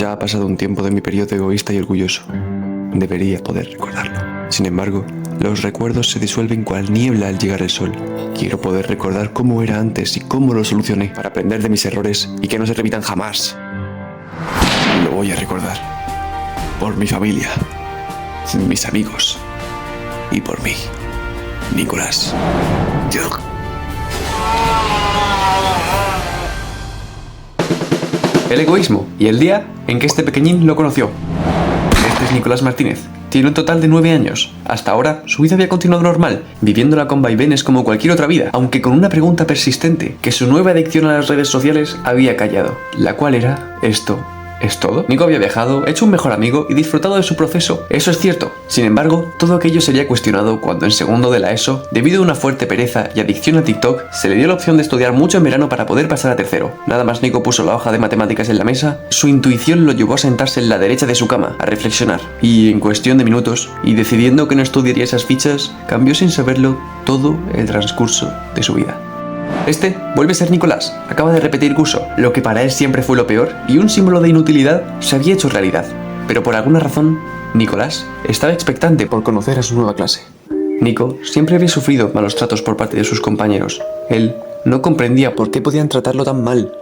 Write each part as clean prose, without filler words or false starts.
Ya ha pasado un tiempo de mi periodo egoísta y orgulloso. Debería poder recordarlo. Sin embargo, los recuerdos se disuelven cual niebla al llegar el sol. Quiero poder recordar cómo era antes y cómo lo solucioné para aprender de mis errores y que no se repitan jamás. Lo voy a recordar. Por mi familia, mis amigos y por mí, Nicolás. El egoísmo y el día en que este pequeñín lo conoció. Este es Nicolás Martínez. Tiene un total de 9 años. Hasta ahora, su vida había continuado normal, viviéndola con vaivenes como cualquier otra vida, aunque con una pregunta persistente que su nueva adicción a las redes sociales había callado, la cual era: ¿esto es todo? Nico había viajado, hecho un mejor amigo y disfrutado de su proceso. Eso es cierto. Sin embargo, todo aquello sería cuestionado cuando en segundo de la ESO, debido a una fuerte pereza y adicción a TikTok, se le dio la opción de estudiar mucho en verano para poder pasar a tercero. Nada más Nico puso la hoja de matemáticas en la mesa, su intuición lo llevó a sentarse en la derecha de su cama, a reflexionar. Y en cuestión de minutos, y decidiendo que no estudiaría esas fichas, cambió sin saberlo todo el transcurso de su vida. Este vuelve a ser Nicolás, acaba de repetir curso, lo que para él siempre fue lo peor, y un símbolo de inutilidad se había hecho realidad. Pero por alguna razón, Nicolás estaba expectante por conocer a su nueva clase. Nico siempre había sufrido malos tratos por parte de sus compañeros. Él no comprendía por qué podían tratarlo tan mal,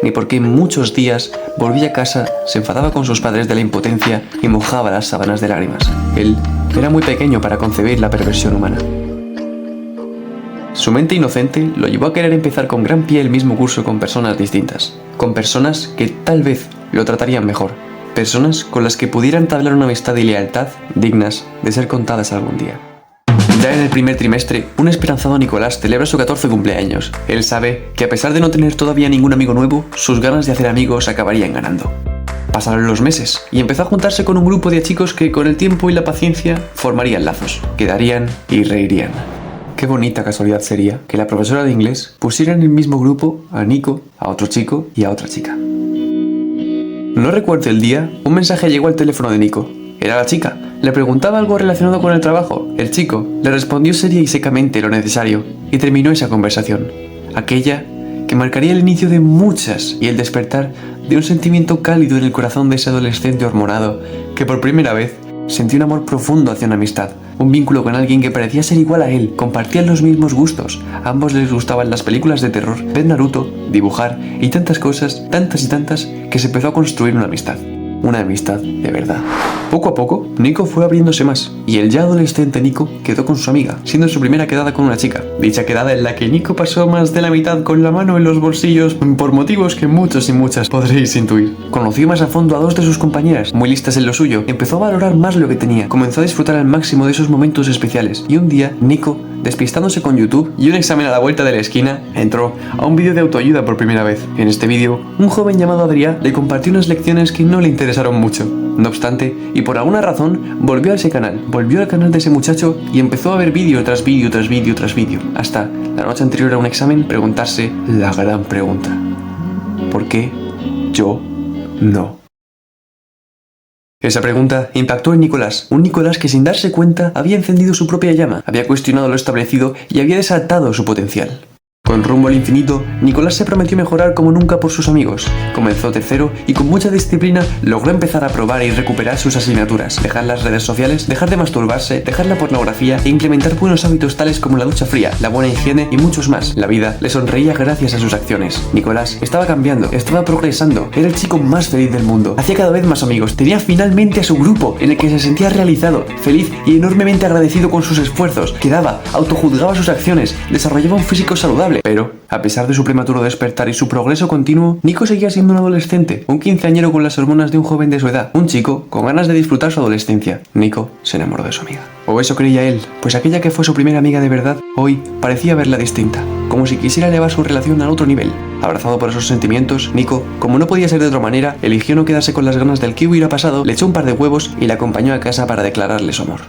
ni por qué muchos días volvía a casa, se enfadaba con sus padres de la impotencia y mojaba las sábanas de lágrimas. Él era muy pequeño para concebir la perversión humana. Su mente inocente lo llevó a querer empezar con gran pie el mismo curso con personas distintas, con personas que tal vez lo tratarían mejor, personas con las que pudiera entablar una amistad y lealtad dignas de ser contadas algún día. Ya en el primer trimestre, un esperanzado Nicolás celebra su 14 cumpleaños. Él sabe que a pesar de no tener todavía ningún amigo nuevo, sus ganas de hacer amigos acabarían ganando. Pasaron los meses y empezó a juntarse con un grupo de chicos que con el tiempo y la paciencia formarían lazos, quedarían y reirían. Qué bonita casualidad sería que la profesora de inglés pusiera en el mismo grupo a Nico, a otro chico y a otra chica. No recuerdo el día, un mensaje llegó al teléfono de Nico. Era la chica. Le preguntaba algo relacionado con el trabajo. El chico le respondió seria y secamente lo necesario y terminó esa conversación. Aquella que marcaría el inicio de muchas y el despertar de un sentimiento cálido en el corazón de ese adolescente hormonado que por primera vez sentí un amor profundo hacia una amistad, un vínculo con alguien que parecía ser igual a él, compartían los mismos gustos, a ambos les gustaban las películas de terror, ver Naruto, dibujar y tantas cosas, tantas y tantas, que se empezó a construir una amistad de verdad. Poco a poco, Nico fue abriéndose más, y el ya adolescente Nico quedó con su amiga, siendo su primera quedada con una chica. Dicha quedada en la que Nico pasó más de la mitad con la mano en los bolsillos, por motivos que muchos y muchas podréis intuir. Conoció más a fondo a dos de sus compañeras, muy listas en lo suyo, empezó a valorar más lo que tenía, comenzó a disfrutar al máximo de esos momentos especiales, y un día, Nico, despistándose con YouTube y un examen a la vuelta de la esquina, entró a un vídeo de autoayuda por primera vez. En este vídeo, un joven llamado Adrián le compartió unas lecciones que no le interesaron mucho. No obstante, y por alguna razón, volvió a ese canal, volvió al canal de ese muchacho y empezó a ver vídeo tras vídeo tras vídeo tras vídeo, hasta la noche anterior a un examen preguntarse la gran pregunta: ¿por qué yo no? Esa pregunta impactó en Nicolás, un Nicolás que sin darse cuenta había encendido su propia llama, había cuestionado lo establecido y había desatado su potencial. Con rumbo al infinito, Nicolás se prometió mejorar como nunca por sus amigos. Comenzó tercero y con mucha disciplina logró empezar a probar y recuperar sus asignaturas, dejar las redes sociales, dejar de masturbarse, dejar la pornografía e implementar buenos hábitos tales como la ducha fría, la buena higiene y muchos más. La vida le sonreía gracias a sus acciones. Nicolás estaba cambiando, estaba progresando, era el chico más feliz del mundo, hacía cada vez más amigos, tenía finalmente a su grupo en el que se sentía realizado, feliz y enormemente agradecido con sus esfuerzos, quedaba, autojuzgaba sus acciones, desarrollaba un físico saludable. Pero, a pesar de su prematuro despertar y su progreso continuo, Nico seguía siendo un adolescente, un quinceañero con las hormonas de un joven de su edad, un chico con ganas de disfrutar su adolescencia. Nico se enamoró de su amiga. O eso creía él, pues aquella que fue su primera amiga de verdad, hoy parecía verla distinta, como si quisiera elevar su relación a otro nivel. Abrazado por esos sentimientos, Nico, como no podía ser de otra manera, eligió no quedarse con las ganas del que hubiera pasado, le echó un par de huevos y la acompañó a casa para declararle su amor.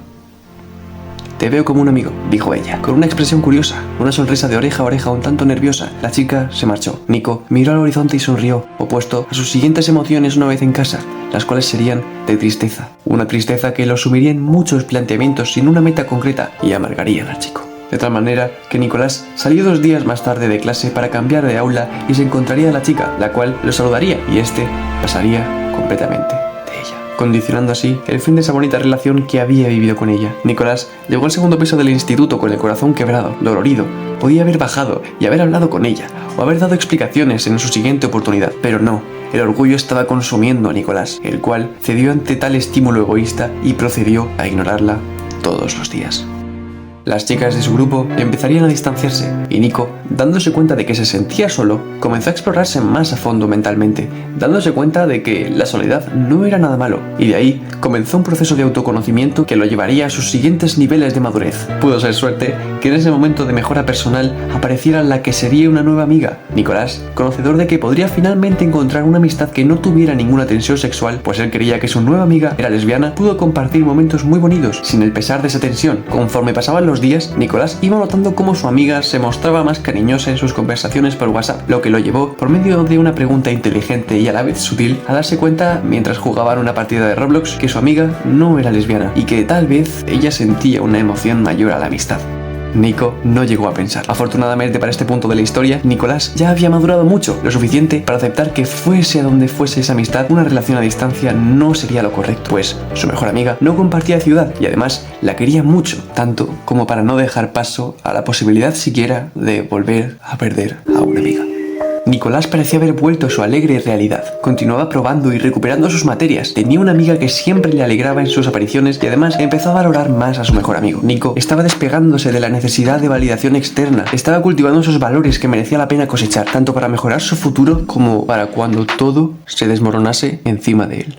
«Te veo como un amigo», dijo ella, con una expresión curiosa, una sonrisa de oreja a oreja un tanto nerviosa. La chica se marchó. Nico miró al horizonte y sonrió, opuesto a sus siguientes emociones una vez en casa, las cuales serían de tristeza. Una tristeza que lo sumiría en muchos planteamientos sin una meta concreta y amargarían al chico. de tal manera que Nicolás salió 2 días más tarde de clase para cambiar de aula y se encontraría a la chica, la cual lo saludaría y este pasaría completamente de ella, condicionando así el fin de esa bonita relación que había vivido con ella. Nicolás llegó al segundo piso del instituto con el corazón quebrado, dolorido. Podía haber bajado y haber hablado con ella, o haber dado explicaciones en su siguiente oportunidad, pero no. El orgullo estaba consumiendo a Nicolás, el cual cedió ante tal estímulo egoísta y procedió a ignorarla todos los días. Las chicas de su grupo empezarían a distanciarse y Nico, dándose cuenta de que se sentía solo, comenzó a explorarse más a fondo mentalmente, dándose cuenta de que la soledad no era nada malo, y de ahí comenzó un proceso de autoconocimiento que lo llevaría a sus siguientes niveles de madurez. Pudo ser suerte que en ese momento de mejora personal apareciera la que sería una nueva amiga. Nicolás, conocedor de que podría finalmente encontrar una amistad que no tuviera ninguna tensión sexual, pues él creía que su nueva amiga era lesbiana, pudo compartir momentos muy bonitos sin el pesar de esa tensión. Conforme pasaban los días, Nicolás iba notando cómo su amiga se mostraba más cariñosa en sus conversaciones por WhatsApp, lo que lo llevó, por medio de una pregunta inteligente y a la vez sutil, a darse cuenta mientras jugaban una partida de Roblox que su amiga no era lesbiana y que tal vez ella sentía una emoción mayor a la amistad. Nico no llegó a pensar. Afortunadamente para este punto de la historia, Nicolás ya había madurado mucho, lo suficiente para aceptar que fuese a donde fuese esa amistad, una relación a distancia no sería lo correcto, pues su mejor amiga no compartía ciudad y además la quería mucho, tanto como para no dejar paso a la posibilidad siquiera de volver a perder a una amiga. Nicolás parecía haber vuelto a su alegre realidad. Continuaba probando y recuperando sus materias. Tenía una amiga que siempre le alegraba en sus apariciones y además empezó a valorar más a su mejor amigo. Nico estaba despegándose de la necesidad de validación externa. Estaba cultivando esos valores que merecía la pena cosechar, tanto para mejorar su futuro como para cuando todo se desmoronase encima de él.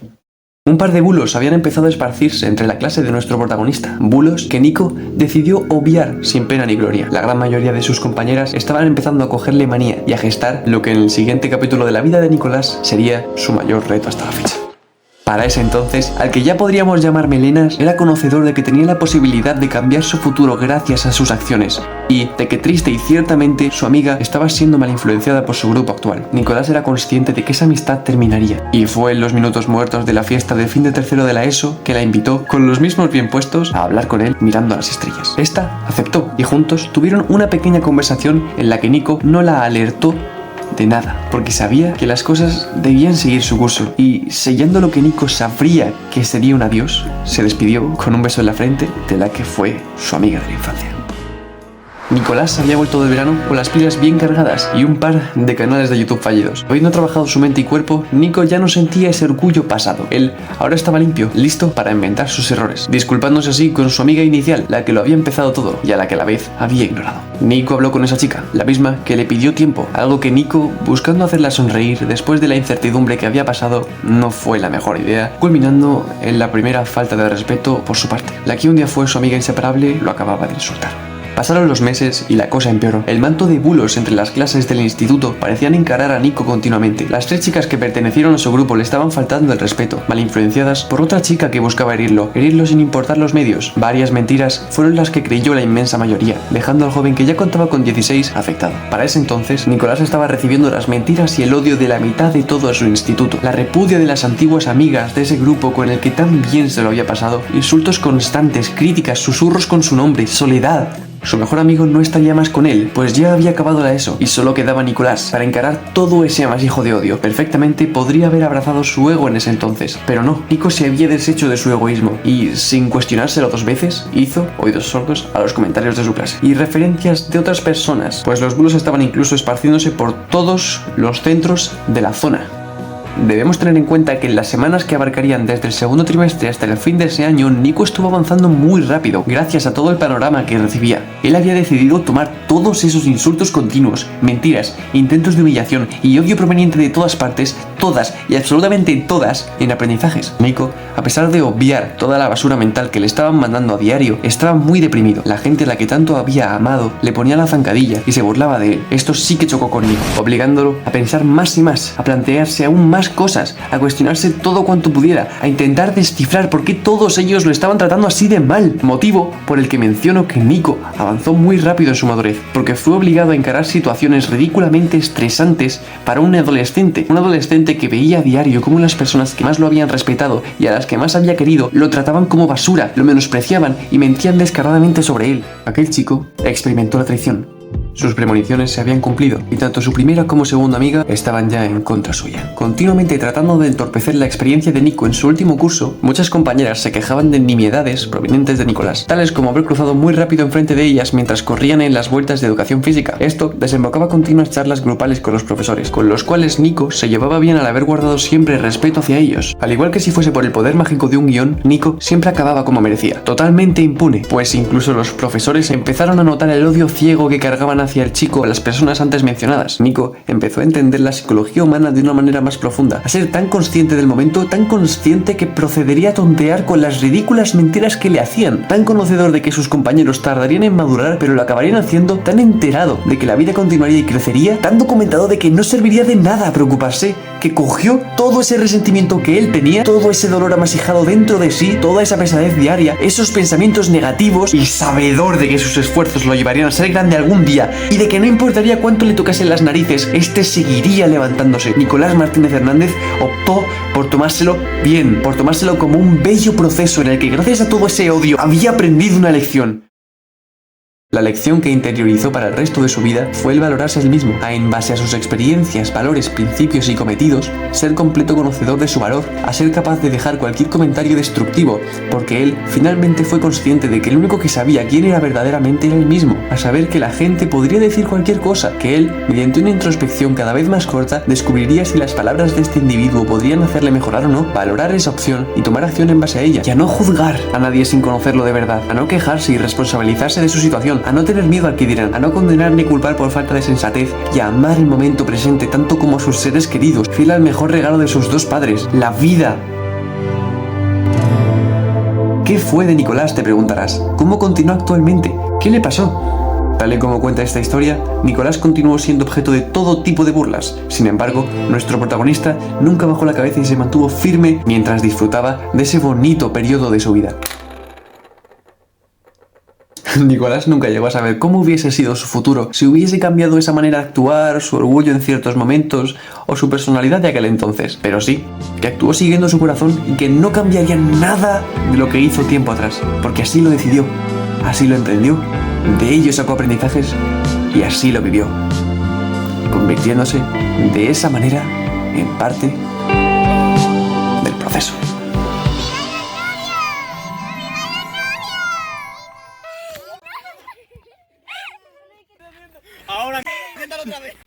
Un par de bulos habían empezado a esparcirse entre la clase de nuestro protagonista, bulos que Nico decidió obviar sin pena ni gloria. La gran mayoría de sus compañeras estaban empezando a cogerle manía y a gestar lo que en el siguiente capítulo de la vida de Nicolás sería su mayor reto hasta la fecha. Para ese entonces, al que ya podríamos llamar Melenas, era conocedor de que tenía la posibilidad de cambiar su futuro gracias a sus acciones, y de que triste y ciertamente su amiga estaba siendo mal influenciada por su grupo actual. Nicolás era consciente de que esa amistad terminaría, y fue en los minutos muertos de la fiesta de fin de tercero de la ESO que la invitó, con los mismos bien puestos, a hablar con él mirando a las estrellas. Esta aceptó, y juntos tuvieron una pequeña conversación en la que Nico no la alertó de nada, porque sabía que las cosas debían seguir su curso, y sellando lo que Nico sabría que sería un adiós, se despidió con un beso en la frente de la que fue su amiga de la infancia. Nicolás había vuelto del verano con las pilas bien cargadas y un par de canales de YouTube fallidos. Habiendo trabajado su mente y cuerpo, Nico ya no sentía ese orgullo pasado. Él ahora estaba limpio, listo para enmendar sus errores, disculpándose así con su amiga inicial, la que lo había empezado todo y a la que a la vez había ignorado. Nico habló con esa chica, la misma que le pidió tiempo, algo que Nico, buscando hacerla sonreír después de la incertidumbre que había pasado, no fue la mejor idea, culminando en la primera falta de respeto por su parte. La que un día fue su amiga inseparable lo acababa de insultar. Pasaron los meses y la cosa empeoró. El manto de bulos entre las clases del instituto parecían encarar a Nico continuamente. Las 3 chicas que pertenecieron a su grupo le estaban faltando el respeto, mal influenciadas por otra chica que buscaba herirlo sin importar los medios. Varias mentiras fueron las que creyó la inmensa mayoría, dejando al joven que ya contaba con 16 afectado. Para ese entonces, Nicolás estaba recibiendo las mentiras y el odio de la mitad de todo su instituto, la repudia de las antiguas amigas de ese grupo con el que tan bien se lo había pasado, insultos constantes, críticas, susurros con su nombre, soledad. Su mejor amigo no estaría más con él, pues ya había acabado la ESO y solo quedaba Nicolás para encarar todo ese amasijo de odio. Perfectamente podría haber abrazado su ego en ese entonces, pero no. Nico se había deshecho de su egoísmo y, sin cuestionárselo 2 veces, hizo oídos sordos a los comentarios de su clase y referencias de otras personas, pues los bulos estaban incluso esparciéndose por todos los centros de la zona. Debemos tener en cuenta que en las semanas que abarcarían desde el segundo trimestre hasta el fin de ese año, Nico estuvo avanzando muy rápido, gracias a todo el panorama que recibía. Él había decidido tomar todos esos insultos continuos, mentiras, intentos de humillación y odio proveniente de todas partes, todas y absolutamente todas, en aprendizajes. Nico, a pesar de obviar toda la basura mental que le estaban mandando a diario, estaba muy deprimido. La gente a la que tanto había amado le ponía la zancadilla y se burlaba de él. Esto sí que chocó con Nico, obligándolo a pensar más y más, a plantearse aún más cosas, a cuestionarse todo cuanto pudiera, a intentar descifrar por qué todos ellos lo estaban tratando así de mal, motivo por el que menciono que Nico avanzó avanzó muy rápido en su madurez, porque fue obligado a encarar situaciones ridículamente estresantes para un adolescente que veía a diario cómo las personas que más lo habían respetado y a las que más había querido lo trataban como basura, lo menospreciaban y mentían descaradamente sobre él. Aquel chico experimentó la traición. Sus premoniciones se habían cumplido y tanto su primera como segunda amiga estaban ya en contra suya. Continuamente tratando de entorpecer la experiencia de Nico en su último curso, muchas compañeras se quejaban de nimiedades provenientes de Nicolás, tales como haber cruzado muy rápido enfrente de ellas mientras corrían en las vueltas de educación física. Esto desembocaba continuas charlas grupales con los profesores, con los cuales Nico se llevaba bien al haber guardado siempre respeto hacia ellos. Al igual que si fuese por el poder mágico de un guión, Nico siempre acababa como merecía, totalmente impune, pues incluso los profesores empezaron a notar el odio ciego que cargaban hacia el chico a las personas antes mencionadas. Nico empezó a entender la psicología humana de una manera más profunda, a ser tan consciente del momento, tan consciente que procedería a tontear con las ridículas mentiras que le hacían, tan conocedor de que sus compañeros tardarían en madurar pero lo acabarían haciendo, tan enterado de que la vida continuaría y crecería, tan documentado de que no serviría de nada preocuparse, que cogió todo ese resentimiento que él tenía, todo ese dolor amasijado dentro de sí, toda esa pesadez diaria, esos pensamientos negativos, y sabedor de que sus esfuerzos lo llevarían a ser grande algún día y de que no importaría cuánto le tocase las narices, este seguiría levantándose. Nicolás Martínez Hernández optó por tomárselo bien, por tomárselo como un bello proceso en el que gracias a todo ese odio había aprendido una lección. La lección que interiorizó para el resto de su vida fue el valorarse a sí mismo, a en base a sus experiencias, valores, principios y cometidos, ser completo conocedor de su valor, a ser capaz de dejar cualquier comentario destructivo, porque él finalmente fue consciente de que el único que sabía quién era verdaderamente era él mismo, a saber que la gente podría decir cualquier cosa, que él, mediante una introspección cada vez más corta, descubriría si las palabras de este individuo podrían hacerle mejorar o no, valorar esa opción y tomar acción en base a ella, y a no juzgar a nadie sin conocerlo de verdad, a no quejarse y responsabilizarse de su situación, a no tener miedo al que dirán, a no condenar ni culpar por falta de sensatez y a amar el momento presente tanto como a sus seres queridos, fiel al mejor regalo de sus dos padres, la vida. ¿Qué fue de Nicolás?, te preguntarás. ¿Cómo continuó actualmente? ¿Qué le pasó? Tal y como cuenta esta historia, Nicolás continuó siendo objeto de todo tipo de burlas. Sin embargo, nuestro protagonista nunca bajó la cabeza y se mantuvo firme mientras disfrutaba de ese bonito periodo de su vida. Nicolás nunca llegó a saber cómo hubiese sido su futuro si hubiese cambiado esa manera de actuar, su orgullo en ciertos momentos o su personalidad de aquel entonces. Pero sí, que actuó siguiendo su corazón y que no cambiaría nada de lo que hizo tiempo atrás, porque así lo decidió, así lo emprendió, de ello sacó aprendizajes y así lo vivió, convirtiéndose de esa manera en parte del proceso. Ahora, inténtalo otra vez.